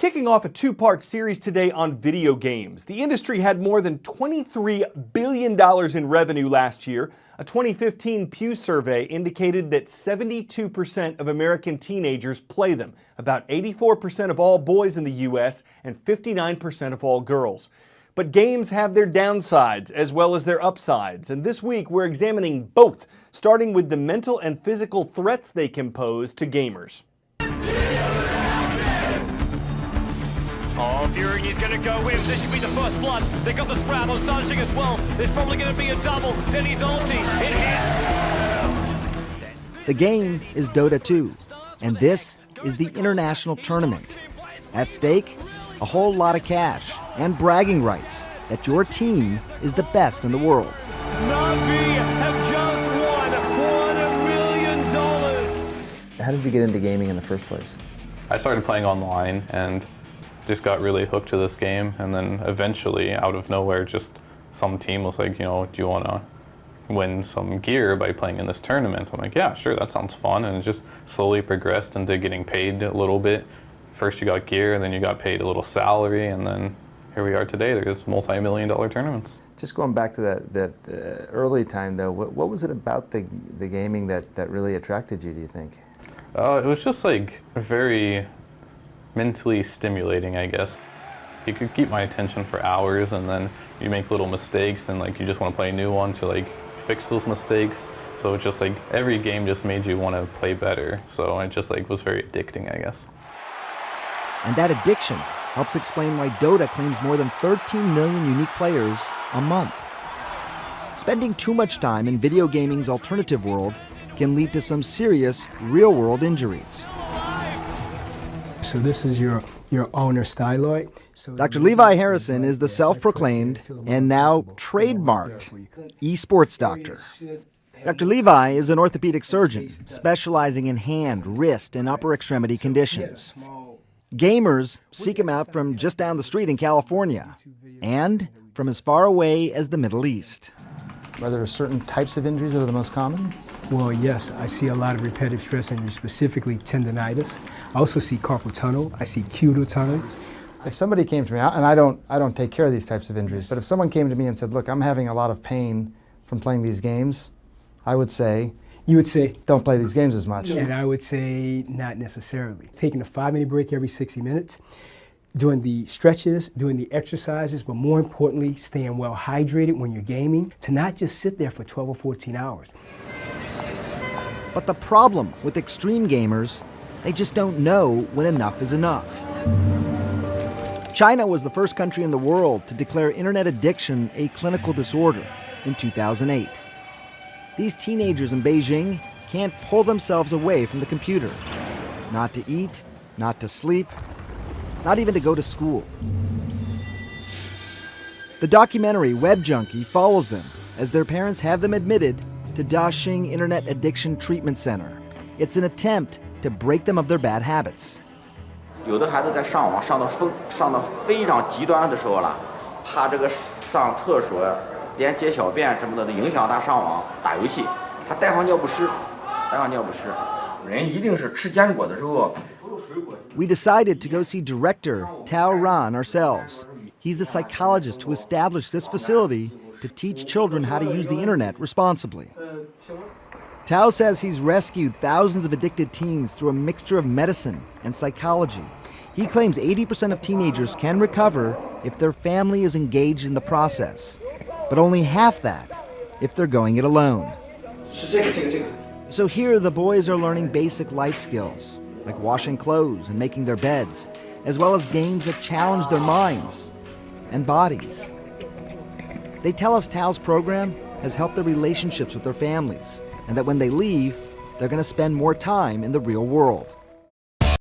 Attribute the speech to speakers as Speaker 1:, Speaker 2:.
Speaker 1: Kicking off a two-part series today on video games. The industry had more than $23 billion in revenue last year. A 2015 Pew survey indicated that 72% of American teenagers play them, about 84% of all boys in the U.S. and 59% of all girls. But games have their downsides as well as their upsides, and this week we're examining both, starting with the mental and physical threats they can pose to gamers.
Speaker 2: Oh, Fury is going to go in. This should be the first blood. They got the sprout on Sanjing as well. There's probably going to be a double. Denny's ulti. It hits.
Speaker 3: The game is Dota 2, and this is the international tournament. At stake, a whole lot of cash and bragging rights that your team is the best in the world.
Speaker 2: Navi have just won $1 million.
Speaker 4: How did you get into gaming in the first place?
Speaker 5: I started playing online and just got really hooked to this game, and then eventually, out of nowhere, just some team was like, do you want to win some gear by playing in this tournament? I'm like, yeah, sure, that sounds fun, and it just slowly progressed into getting paid a little bit. First you got gear, and then you got paid a little salary, and then here we are today. There's multi-million-dollar tournaments.
Speaker 4: Just going back to that early time, though, what was it about the gaming that really attracted you, do you think?
Speaker 5: It was just like very mentally stimulating, I guess. You could keep my attention for hours, and then you make little mistakes, and like you just want to play a new one to like fix those mistakes. So it's just like every game just made you want to play better. So it just like was very addicting, I guess.
Speaker 3: And that addiction helps explain why Dota claims more than 13 million unique players a month. Spending too much time in video gaming's alternative world can lead to some serious real-world injuries.
Speaker 6: So this is your owner styloid.
Speaker 3: Dr. Levi Harrison is the self-proclaimed and now trademarked esports doctor. Dr. Levi is an orthopedic surgeon specializing in hand, wrist, and upper extremity conditions. Gamers seek him out from just down the street in California and from as far away as the Middle East.
Speaker 4: Are there certain types of injuries that are the most common?
Speaker 6: Well, yes, I see a lot of repetitive stress injuries, specifically tendonitis. I also see carpal tunnel. I see cubital tunnel.
Speaker 4: If somebody came to me, and I don't take care of these types of injuries, but if someone came to me and said, look, I'm having a lot of pain from playing these games, I would say,
Speaker 6: you would say,
Speaker 4: don't play these games as much.
Speaker 6: And I would say, not necessarily. Taking a 5-minute break every 60 minutes, doing the stretches, doing the exercises, but more importantly, staying well hydrated when you're gaming, to not just sit there for 12 or 14 hours.
Speaker 3: But the problem with extreme gamers, they just don't know when enough is enough. China was the first country in the world to declare internet addiction a clinical disorder in 2008. These teenagers in Beijing can't pull themselves away from the computer. Not to eat, not to sleep, not even to go to school. The documentary Web Junkie follows them as their parents have them admitted to Daxing Internet Addiction Treatment Center. It's an attempt to break them of their bad habits.
Speaker 7: 有的孩子在上网上到非常极端的时候了，怕这个上厕所连解小便什么的影响他上网打游戏，他带上尿不湿，人一定是吃坚果的时候。
Speaker 3: We decided to go see director Tao Ran ourselves. He's the psychologist who established this facility to teach children how to use the internet responsibly. Tao says he's rescued thousands of addicted teens through a mixture of medicine and psychology. He claims 80% of teenagers can recover if their family is engaged in the process, but only half that if they're going it alone. So here the boys are learning basic life skills, like washing clothes and making their beds, as well as games that challenge their minds and bodies. They tell us Tao's program has helped their relationships with their families, and that when they leave, they're going to spend more time in the real world.